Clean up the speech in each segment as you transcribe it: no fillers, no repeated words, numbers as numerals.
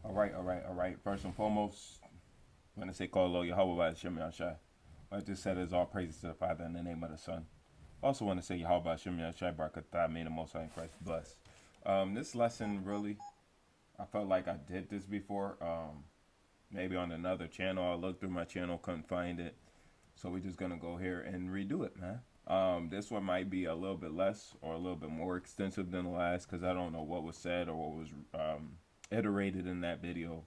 All right. First and foremost, when I say call Lord Yahweh by Shem Yashai, I just said is all praises to the Father in the name of the Son. Also want to say Yahweh by Shem Yashai Barakatah, may the Most High in Christ bless. This lesson really, I felt like I did this before. Maybe on another channel. I looked through my channel, couldn't find it. So we're just gonna go here and redo it, man. This one might be a little bit less or a little bit more extensive than the last because I don't know what was said or what was iterated in that video.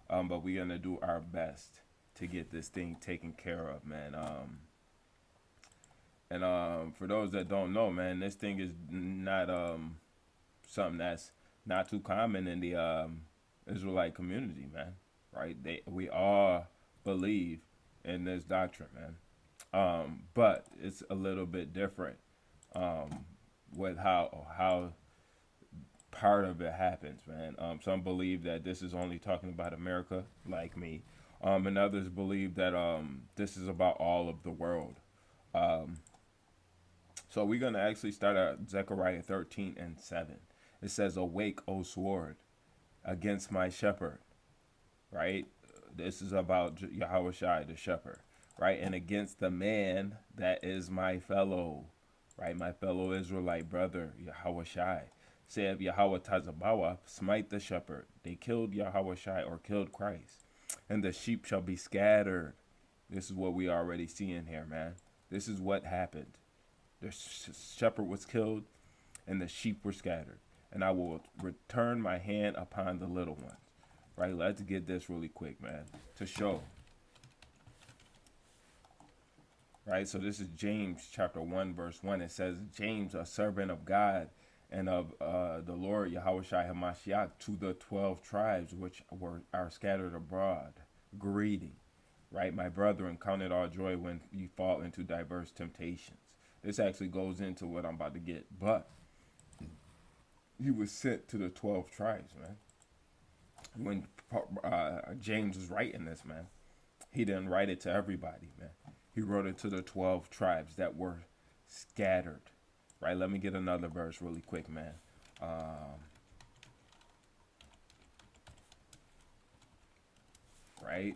But we're gonna do our best to get this thing taken care of, man. And for those that don't know, man, this thing is not something that's not too common in the Israelite community, man. Right? We all believe in this doctrine, man. But it's a little bit different with how part of it happens, man. Some believe that this is only talking about America, like me, and others believe that this is about all of the world. Um, so we're gonna actually start at Zechariah 13:7. It says, "Awake, O sword, against my shepherd." Right? This is about Yahweh Shai, the shepherd, right? And against the man that is my fellow, right? My fellow Israelite brother, Yahweh Shai. Said Yahweh Tazabawa, smite the shepherd. They killed Yahweh Shai or killed Christ. And the sheep shall be scattered. This is what we already see in here, man. This is what happened. The shepherd was killed and the sheep were scattered. And I will return my hand upon the little ones. Right, let's get this really quick, man, to show. Right, so this is James chapter 1, verse 1. It says, James, a servant of God and of the Lord Yahweh Shai HaMashiach, to the 12 tribes which are scattered abroad, greeting. Right, my brethren, count it all joy when you fall into diverse temptations. This actually goes into what I'm about to get. But he was sent to the 12 tribes, man. When James was writing this, man, he didn't write it to everybody, man. He wrote it to the 12 tribes that were scattered. Right? Let me get another verse really quick, man. Right?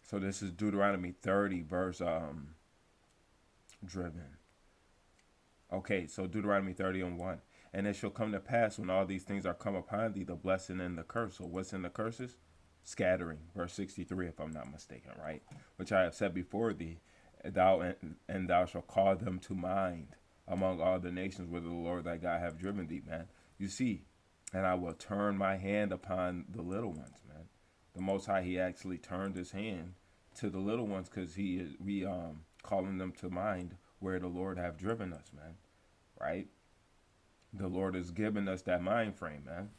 So this is Deuteronomy 30, verse driven. Okay, so Deuteronomy 30:1. And it shall come to pass when all these things are come upon thee, the blessing and the curse. So what's in the curses? Scattering. Verse 63, if I'm not mistaken, right? Which I have said before thee, and thou shalt call them to mind among all the nations where the Lord thy God have driven thee, man. You see, and I will turn my hand upon the little ones, man. The Most High, he actually turned his hand to the little ones because we calling them to mind where the Lord have driven us, man. Right? The Lord has given us that mind frame, man.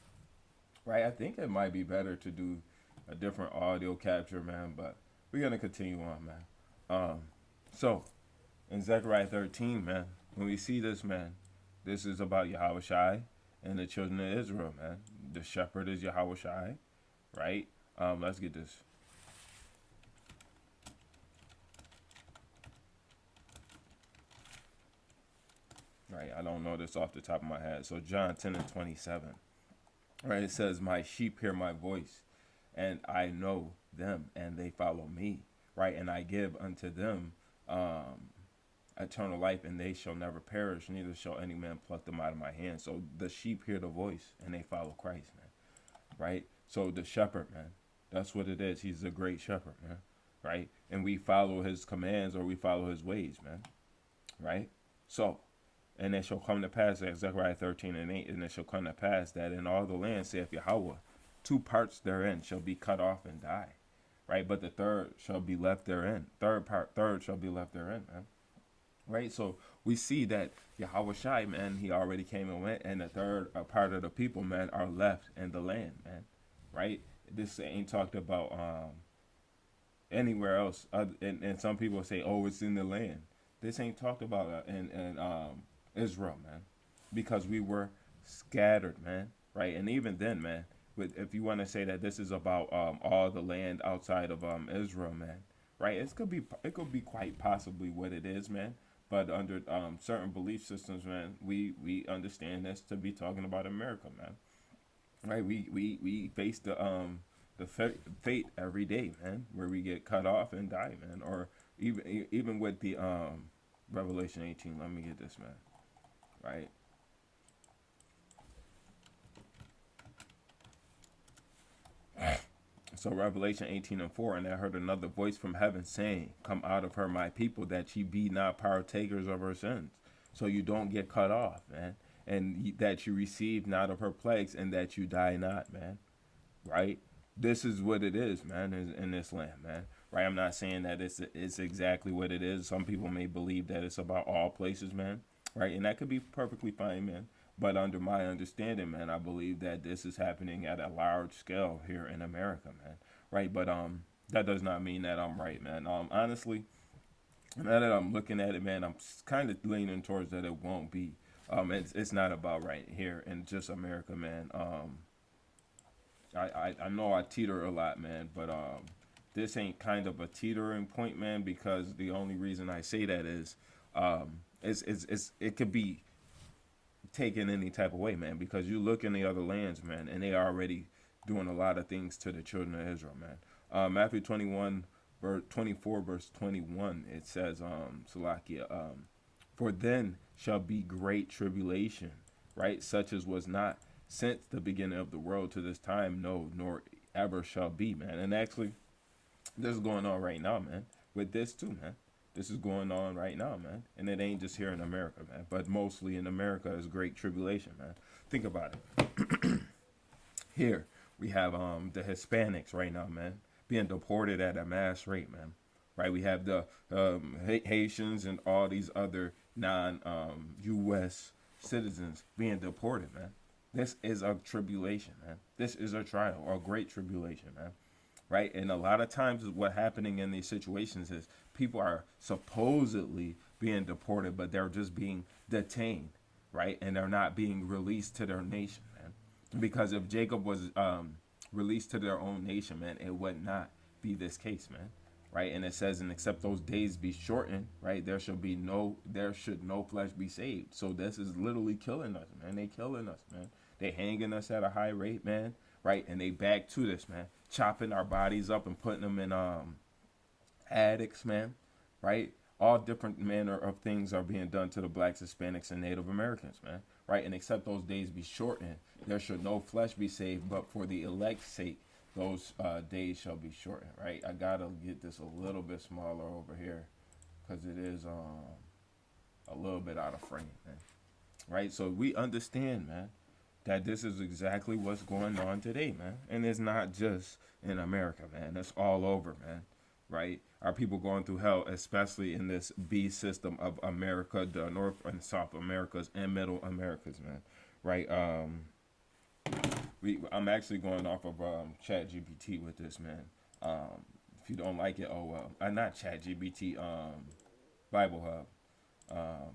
Right? I think it might be better to do a different audio capture, man, but we're gonna continue on, man. So in Zechariah 13, man, when we see this, man, this is about Yahweh Shai and the children of Israel, man. The shepherd is Yahweh Shai, right? Let's get this. Right, I don't know this off the top of my head. So John 10:27. Right, it says, "My sheep hear my voice, and I know them, and they follow me." Right, and I give unto them eternal life, and they shall never perish, neither shall any man pluck them out of my hand. So the sheep hear the voice, and they follow Christ, man. Right? So the shepherd, man, that's what it is. He's a great shepherd, man. Right? And we follow his commands or we follow his ways, man. Right? So, and it shall come to pass, like Zechariah 13:8, and it shall come to pass that in all the land, saith Yahweh, two parts therein shall be cut off and die. Right? But the third shall be left therein. Third shall be left therein, man. Right? So we see that Yahweh Shai, man, he already came and went, and the third part of the people, man, are left in the land, man. Right? This ain't talked about anywhere else. And some people say, oh, it's in the land. This ain't talked about in Israel, man, because we were scattered, man. Right? And even then, man, if you want to say that this is about all the land outside of Israel, man, right? It could be quite possibly what it is, man. But under certain belief systems, man, we understand this to be talking about America, man. right? We face fate every day, man, where we get cut off and die, man, or even with the Revelation 18. Let me get this, man. Right. So Revelation 18:4, and I heard another voice from heaven saying, "Come out of her, my people, that ye be not partakers of her sins." So you don't get cut off, man, and that you receive not of her plagues, and that you die not, man. Right? This is what it is, man, in this land, man. Right? I'm not saying that it's exactly what it is. Some people may believe that it's about all places, man. Right? And that could be perfectly fine, man. But under my understanding, man, I believe that this is happening at a large scale here in America, man. Right? But that does not mean that I'm right, man. Honestly, now that I'm looking at it, man, I'm kind of leaning towards that it won't be. It's not about right here in just America, man. I know I teeter a lot, man, but this ain't kind of a teetering point, man, because the only reason I say that is it could be taken any type of way, man, because you look in the other lands, man, and they are already doing a lot of things to the children of Israel, man. Matthew 21, verse 24, verse 21, it says, Salakia, for then shall be great tribulation, right? Such as was not since the beginning of the world to this time, no, nor ever shall be, man. And actually, this is going on right now, man, with this too, man. This is going on right now, man. And it ain't just here in America, man, but mostly in America is great tribulation, man. Think about it. Here, we have the Hispanics right now, man, being deported at a mass rate, man. Right? We have the Haitians and all these other non U.S. citizens being deported, man. This is a tribulation, man. This is a trial or a great tribulation, man. Right? And a lot of times, what happening in these situations is people are supposedly being deported, but they're just being detained, right? And they're not being released to their nation, man. Because if Jacob was released to their own nation, man, it would not be this case, man. Right? And it says, and except those days be shortened, right? There should no flesh be saved. So this is literally killing us, man. They killing us, man. They hanging us at a high rate, man. Right? And they back to this, man. Chopping our bodies up and putting them in attics, man. Right? All different manner of things are being done to the blacks, Hispanics, and Native Americans, man. Right? And except those days be shortened, there should no flesh be saved, but for the elect's sake, those days shall be shortened, right? I gotta get this a little bit smaller over here because it is a little bit out of frame, man. Right? So we understand, man, that this is exactly what's going on today, man. And it's not just in America, man. It's all over, man. Right? Our people going through hell, especially in this B system of America, the North and South Americas and Middle Americas, man. Right? I'm actually going off of Chat GPT with this, man. If you don't like it, oh well. Not Chat GPT, Bible Hub.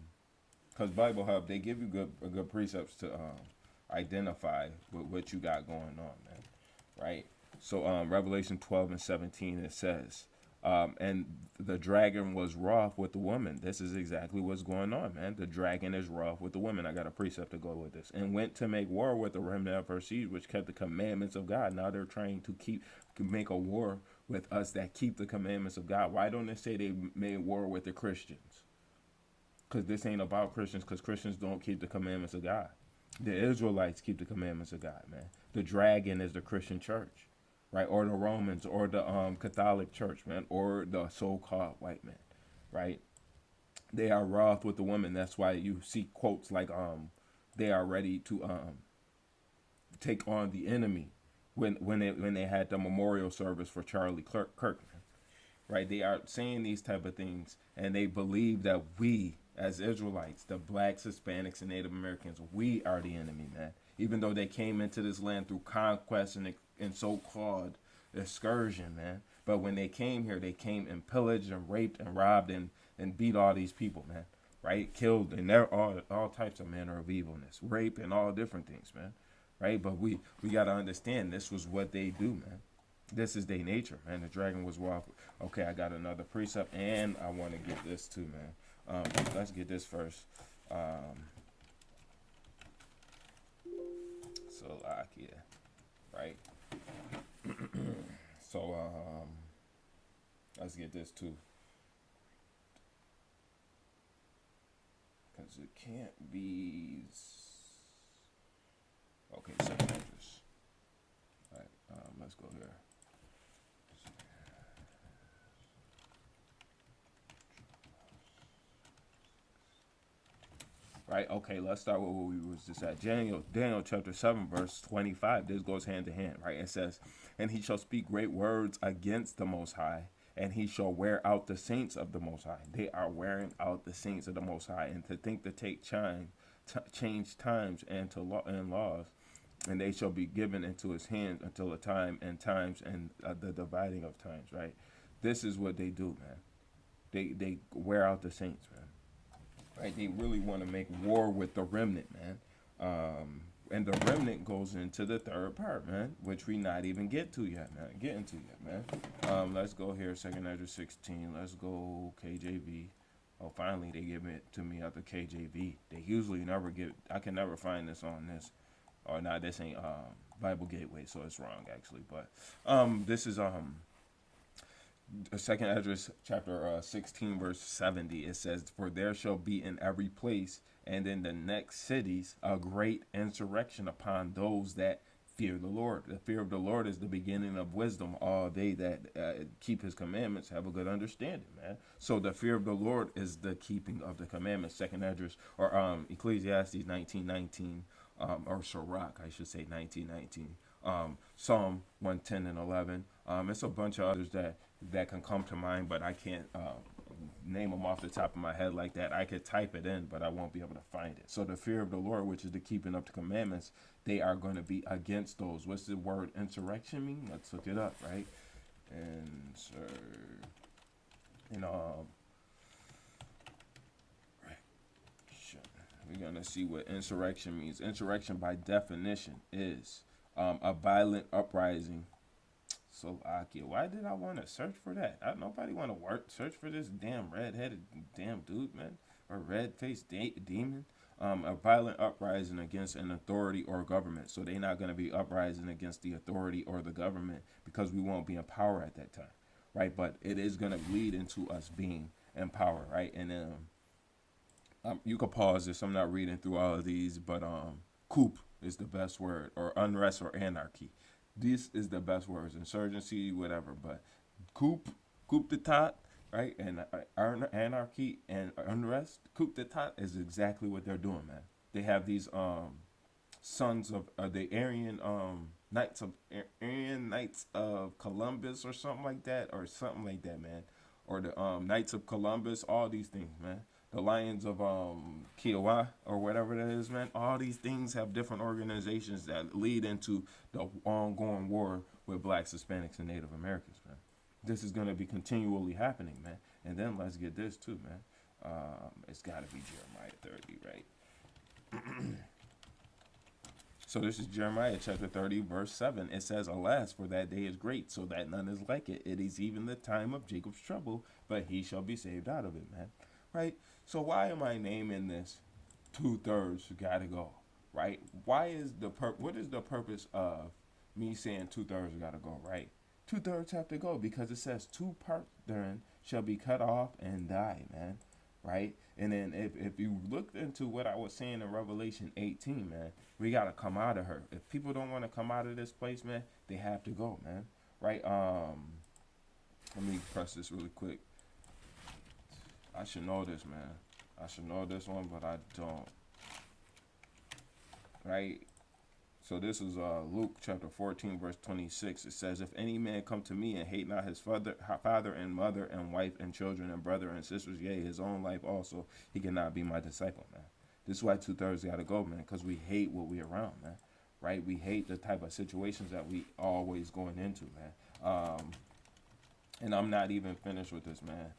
Because Bible Hub, they give you good precepts to identify what you got going on, man. Right? So Revelation 12:17, it says, and the dragon was wroth with the woman. This is exactly what's going on, man. The dragon is wroth with the woman. I got a precept to go with this. And went to make war with the remnant of her seed, which kept the commandments of God. Now they're trying to make a war with us that keep the commandments of God. Why don't they say they made war with the Christians? Because this ain't about Christians, because Christians don't keep the commandments of God. The Israelites keep the commandments of God, man. The dragon is the Christian church, right? Or the Romans, or the Catholic Church, man, or the so-called white man, right? They are wroth with the women. That's why you see quotes like they are ready to take on the enemy when they had the memorial service for Charlie Kirk, man. Right? They are saying these type of things, and they believe that we, as Israelites, the blacks, Hispanics, and Native Americans, we are the enemy, man. Even though they came into this land through conquest and so-called excursion, man. But when they came here, they came and pillaged and raped and robbed and beat all these people, man. Right? Killed, and they're all types of manner of evilness, rape and all different things, man. Right? But we got to understand this was what they do, man. This is their nature, man. The dragon was raw. Okay, I got another precept, and I want to get this too, man. Let's get this first. So, yeah. right? So let's get this too, because it can't be. Okay, second address. All right, let's go here. Right. Okay. Let's start with what we was just at. Daniel chapter 7 verse 25. This goes hand to hand. Right. It says, "And he shall speak great words against the Most High, and he shall wear out the saints of the Most High." They are wearing out the saints of the Most High, and to think to take change times and to law and laws, and they shall be given into his hands until the time and times and the dividing of times. Right. This is what they do, man. They wear out the saints, man. Right? They really want to make war with the remnant, man. And the remnant goes into the third part, man, which we not even getting to yet, man. Let's go here, Second Ezra 16. Let's go KJV. Oh, finally they give it to me out the KJV. They usually never give. I can never find this on this. Or nah, this ain't Bible Gateway, so it's wrong actually. But this is Second Esdras chapter 16 verse 70. It says, "For there shall be in every place and in the next cities a great insurrection upon those that fear the Lord." The fear of the Lord is the beginning of wisdom. All they that keep his commandments have a good understanding, man. So the fear of the Lord is the keeping of the commandments. Second Esdras or Ecclesiastes 19:19, or Sirach, I should say 19:19. Psalm 110 and 11. It's a bunch of others that can come to mind, but I can't name them off the top of my head like that. I could type it in, but I won't be able to find it. So the fear of the Lord, which is the keeping up the commandments, they are going to be against those. What's the word insurrection mean? Let's look it up, right? You know, we're gonna see what insurrection means. Insurrection, by definition, is a violent uprising. Slovakia. Why did I want to search for that? Nobody want to search for this damn red-headed damn dude, man, or red-faced demon. A violent uprising against an authority or government. So they're not going to be uprising against the authority or the government because we won't be in power at that time, right? But it is going to lead into us being in power, right? And you could pause this. I'm not reading through all of these, but coup is the best word, or unrest or anarchy. This is the best words, insurgency, whatever. But coup d'etat, right? And anarchy and unrest. Coup d'etat is exactly what they're doing, man. They have these sons of the Aryan Knights of Columbus or something like that, man. Or the Knights of Columbus, all these things, man. The Lions of Kiowa or whatever that is, man. All these things have different organizations that lead into the ongoing war with blacks, Hispanics, and Native Americans, man. This is gonna be continually happening, man. And then let's get this too, man. It's gotta be Jeremiah 30, right? So this is Jeremiah chapter 30, verse 7. It says, "Alas, for that day is great, so that none is like it. It is even the time of Jacob's trouble, but he shall be saved out of it," man. Right? So why am I naming this 2/3 gotta go? Right? Why is what is the purpose of me saying 2/3 gotta go, right? 2/3 have to go because it says two parts therein shall be cut off and die, man. Right? And then if you looked into what I was saying in Revelation 18, man, we gotta come out of her. If people don't want to come out of this place, man, they have to go, man. Right? Let me press this really quick. I should know this, man. I should know this one, but I don't. Right? So this is Luke chapter 14, verse 26. It says, "If any man come to me and hate not his father and mother and wife and children and brother and sisters, yea, his own life also, he cannot be my disciple," man. This is why 2/3 got to go, man, because we hate what we around, man. Right? We hate the type of situations that we always going into, man. And I'm not even finished with this, man.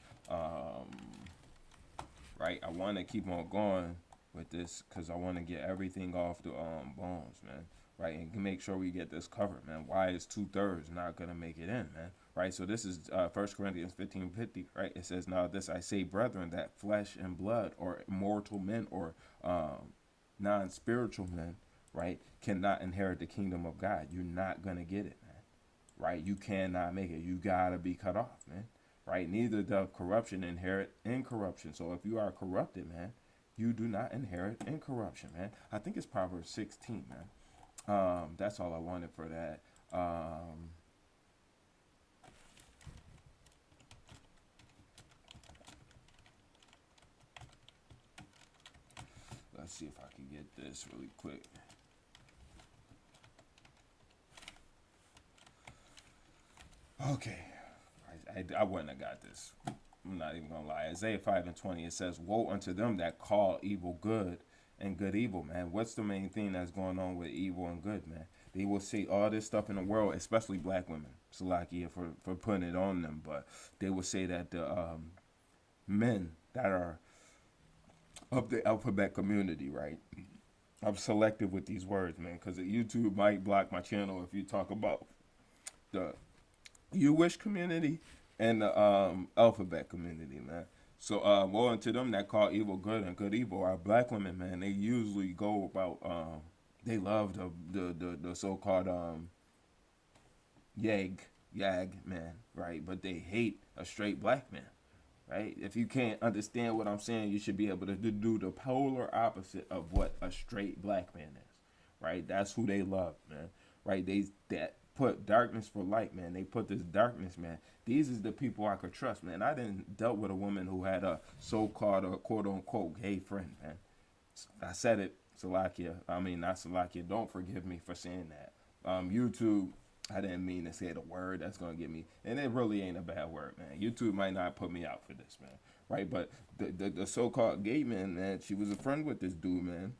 Right? I want to keep on going with this because I want to get everything off the bones, man. Right? And make sure we get this covered, man. Why is 2/3 not going to make it in, man? Right? So this is 1 Corinthians 15:50, right? It says, "Now this I say, brethren, that flesh and blood or mortal men or non-spiritual men, right, cannot inherit the kingdom of God. You're not gonna get it, man. Right? You cannot make it. You gotta be cut off, man. Right? Neither does corruption inherit incorruption. So if you are corrupted, man, you do not inherit incorruption, man. I think it's Proverbs 16, man. That's all I wanted for that. Let's see if I can get this really quick. Okay. I wouldn't have got this. I'm not even gonna lie. Isaiah 5:20, it says, "Woe unto them that call evil good and good evil." Man, what's the main thing that's going on with evil and good, man? They will see all this stuff in the world, especially black women. Salakia for putting it on them, but they will say that the men that are of the alphabet community, right? I'm selective with these words, man, because YouTube might block my channel if you talk about the Jewish community and the alphabet community, man. So, woe unto them that call evil good and good evil. Our black women, man, they usually go about, they love the so-called yag man, right? But they hate a straight black man, right? If you can't understand what I'm saying, you should be able to do the polar opposite of what a straight black man is, right? That's who they love, man, right? They that put darkness for light, man. They put this darkness, man. These is the people I could trust, man. I didn't dealt with a woman who had a so-called or quote-unquote gay friend, man. I said it, Salakia. I mean, not Salakia. Don't forgive me for saying that. YouTube, I didn't mean to say the word that's going to get me. And it really ain't a bad word, man. YouTube might not put me out for this, man. Right? But the so-called gay man, she was a friend with this dude, man.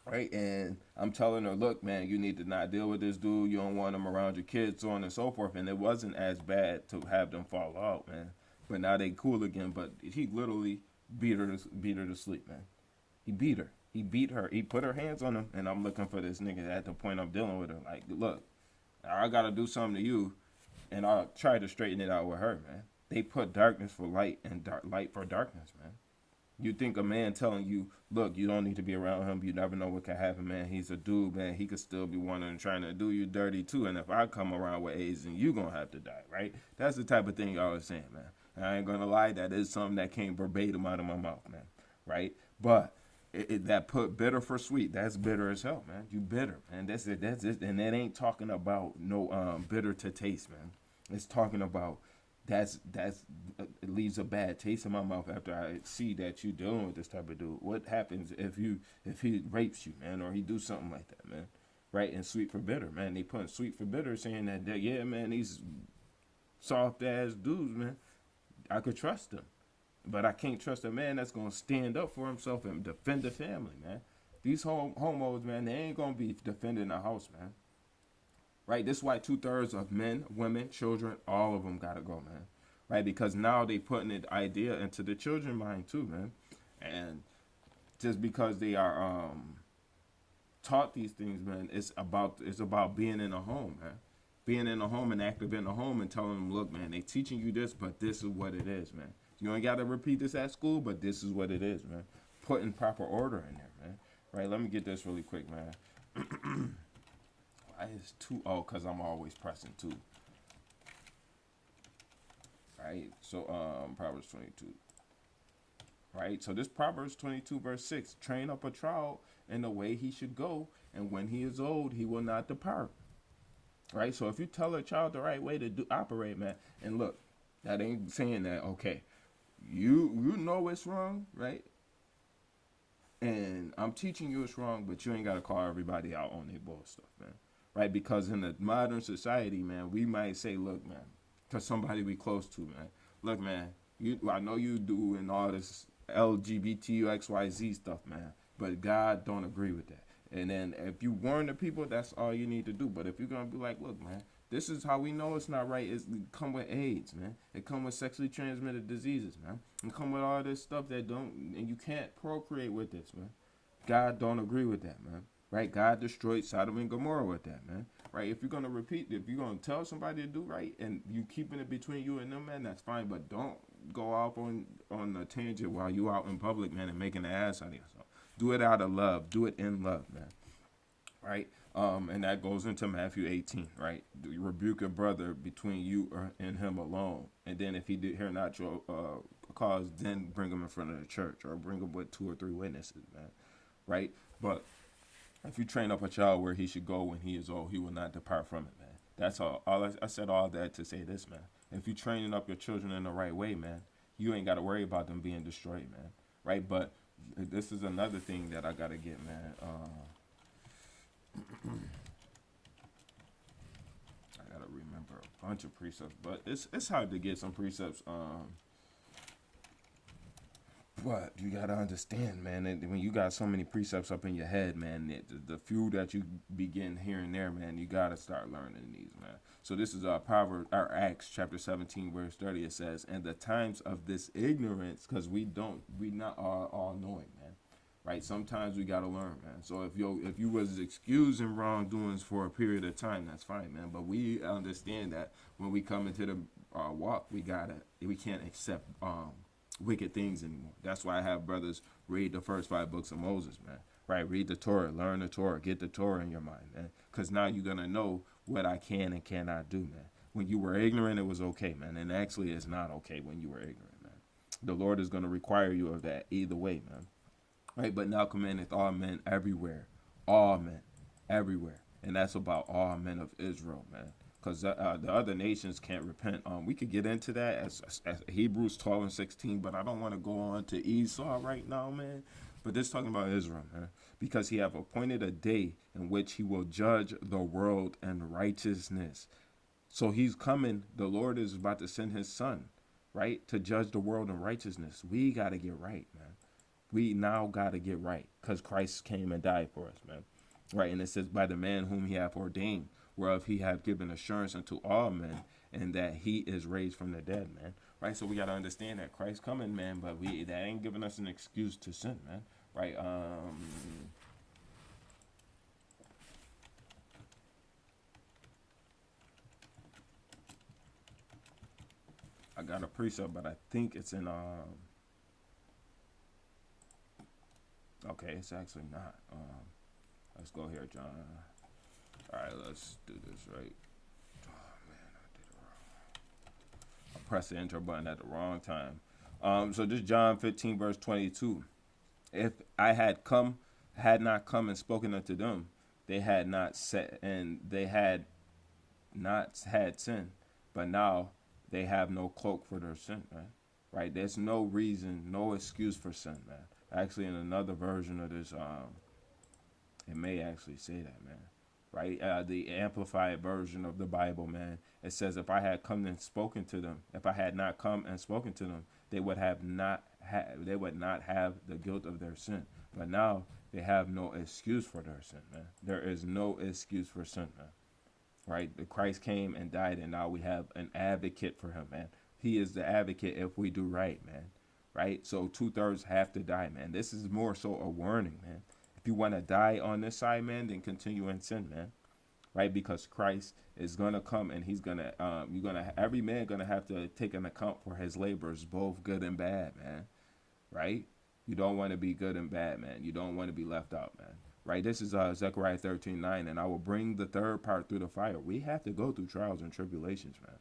Right? And I'm telling her, look, man, you need to not deal with this dude. You don't want him around your kids, so on and so forth. And it wasn't as bad to have them fall out, man. But now they cool again. But he literally beat her to sleep, man. He beat her. He beat her. He put her hands on him. And I'm looking for this nigga at the point I'm dealing with her. Like, look, I got to do something to you. And I'll try to straighten it out with her, man. They put darkness for light and light for darkness, man. You think a man telling you, look, you don't need to be around him. You never know what can happen, man. He's a dude, man. He could still be wanting and trying to do you dirty, too. And if I come around with AIDS, then you going to have to die, right? That's the type of thing y'all are saying, man. And I ain't going to lie. That is something that came verbatim out of my mouth, man, right? But that put bitter for sweet. That's bitter as hell, man. You bitter, man. That's it. That's it. And that ain't talking about no bitter to taste, man. It's talking about it leaves a bad taste in my mouth after I see that you dealing with this type of dude. What happens if he rapes you, man, or he do something like that, man? Right? And sweet for bitter, man. They put sweet for bitter, saying that yeah, man, these soft ass dudes, man, I could trust them, but I can't trust a man that's gonna stand up for himself and defend the family, man. These homos, man, they ain't gonna be defending the house, man. Right? This is why 2/3 of men, women, children, all of them gotta go, man. Right? Because now they putting the idea into the children mind too, man. And just because they are taught these things, man, it's about being in a home, man. Being in a home and active in a home and telling them, look, man, they teaching you this, but this is what it is, man. You ain't gotta repeat this at school, but this is what it is, man. Putting proper order in there, man. Right? Let me get this really quick, man. It's too because I'm always pressing too. Right? So Proverbs 22. Right? So this Proverbs 22 verse 6, train up a child in the way he should go, and when he is old, he will not depart. Right? So if you tell a child the right way to operate, man, and look, that ain't saying that, okay, you know it's wrong, right? And I'm teaching you it's wrong, but you ain't got to call everybody out on their bull stuff, man. Right? Because in the modern society, man, we might say, look, man, to somebody we close to, man, look, man, I know you doing all this LGBTQXYZ stuff, man, but God don't agree with that. And then if you warn the people, that's all you need to do. But if you're going to be like, look, man, this is how we know it's not right. It come with AIDS, man. It come with sexually transmitted diseases, man. It come with all this stuff that don't, and you can't procreate with this, man. God don't agree with that, man. Right? God destroyed Sodom and Gomorrah with that, man. Right? If you're going to if you're going to tell somebody to do right and you keeping it between you and them, man, that's fine. But don't go off on a tangent while you out in public, man, and making an ass out of yourself. Do it out of love. Do it in love, man. right? And that goes into Matthew 18, right? Rebuke a brother between you and him alone, and then if he did hear not your cause, then bring him in front of the church, or bring him with 2 or 3 witnesses, man, right? But if you train up a child where he should go when he is old, he will not depart from it, man. That's all. I said all that to say this, man. If you training up your children in the right way, man, you ain't got to worry about them being destroyed, man. Right? But this is another thing that I gotta get, man. I gotta remember a bunch of precepts, but it's hard to get some precepts. But you gotta understand, man, that when you got so many precepts up in your head, man, the few that you begin here and there, man, you gotta start learning these, man. So this is Proverbs, or Acts chapter 17, verse 30. It says, "And the times of this ignorance, because we not all knowing, man, right? Sometimes we gotta learn, man. So if you was excusing wrongdoings for a period of time, that's fine, man. But we understand that when we come into the walk, we can't accept wicked things anymore. That's why I have brothers read the first 5 books of Moses, man. Right? Read the Torah, learn the Torah, get the Torah in your mind, man. Because now you're going to know what I can and cannot do, man. When you were ignorant, it was okay, man. And actually, it's not okay when you were ignorant, man. The Lord is going to require you of that either way, man. Right? But now commandeth all men everywhere. All men everywhere. And that's about all men of Israel, man. Because the other nations can't repent. We could get into that as Hebrews 12 and 16, but I don't want to go on to Esau right now, man. But this is talking about Israel, man. Because he have appointed a day in which he will judge the world in righteousness. So he's coming. The Lord is about to send his son, right, to judge the world in righteousness. We got to get right, man. We now got to get right because Christ came and died for us, man. Right, and it says, by the man whom he hath ordained, whereof he hath given assurance unto all men, and that he is raised from the dead, man. Right, so we got to understand that Christ coming, man, but that ain't giving us an excuse to sin, man. Right, I got a precept, but I think it's in okay, it's actually not. Let's go here, John. All right, let's do this right. Oh man, I did it wrong. I pressed the enter button at the wrong time. So this John 15 verse 22. If I had not come and spoken unto them, they had not said, and they had not had sin, but now they have no cloak for their sin, man. Right? There's no reason, no excuse for sin, man. Actually, in another version of this, it may actually say that, man. Right? The amplified version of the Bible, man. It says, if I had come and spoken to them, if I had not come and spoken to them, they would not have the guilt of their sin. But now they have no excuse for their sin, man. There is no excuse for sin, man. Right? The Christ came and died, and now we have an advocate for him, man. He is the advocate if we do right, man. Right? So 2/3 have to die, man. This is more so a warning, man. If you want to die on this side, man, then continue in sin, man. Right? Because Christ is gonna come, and he's gonna every man gonna have to take an account for his labors, both good and bad, man. Right? You don't want to be good and bad, man. You don't want to be left out, man. Right? This is Zechariah 13:9, and I will bring the third part through the fire. We have to go through trials and tribulations, man.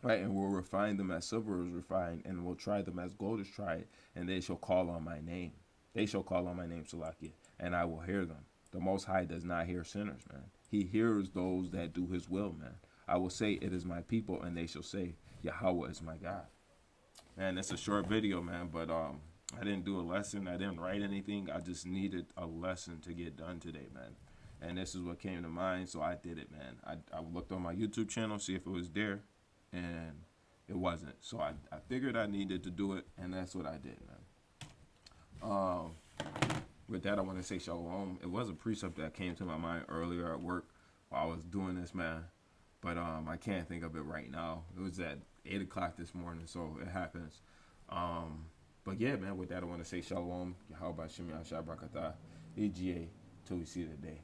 Right, and we'll refine them as silver is refined, and we'll try them as gold is tried, and they shall call on my name. They shall call on my name, Salakia, and I will hear them. The Most High does not hear sinners, man. He hears those that do his will, man. I will say, it is my people, and they shall say, Yahweh is my God. Man, it's a short video, man, but I didn't do a lesson. I didn't write anything. I just needed a lesson to get done today, man. And this is what came to mind, so I did it, man. I looked on my YouTube channel, see if it was there, and it wasn't. So I figured I needed to do it, and that's what I did, man. With that, I want to say shalom. It was a precept that came to my mind earlier at work while I was doing this, man. But I can't think of it right now. It was at 8 o'clock this morning, so it happens. But yeah, man, with that, I want to say shalom. Yahweh Shem Yahshua Barakatah. EGA till we see the day.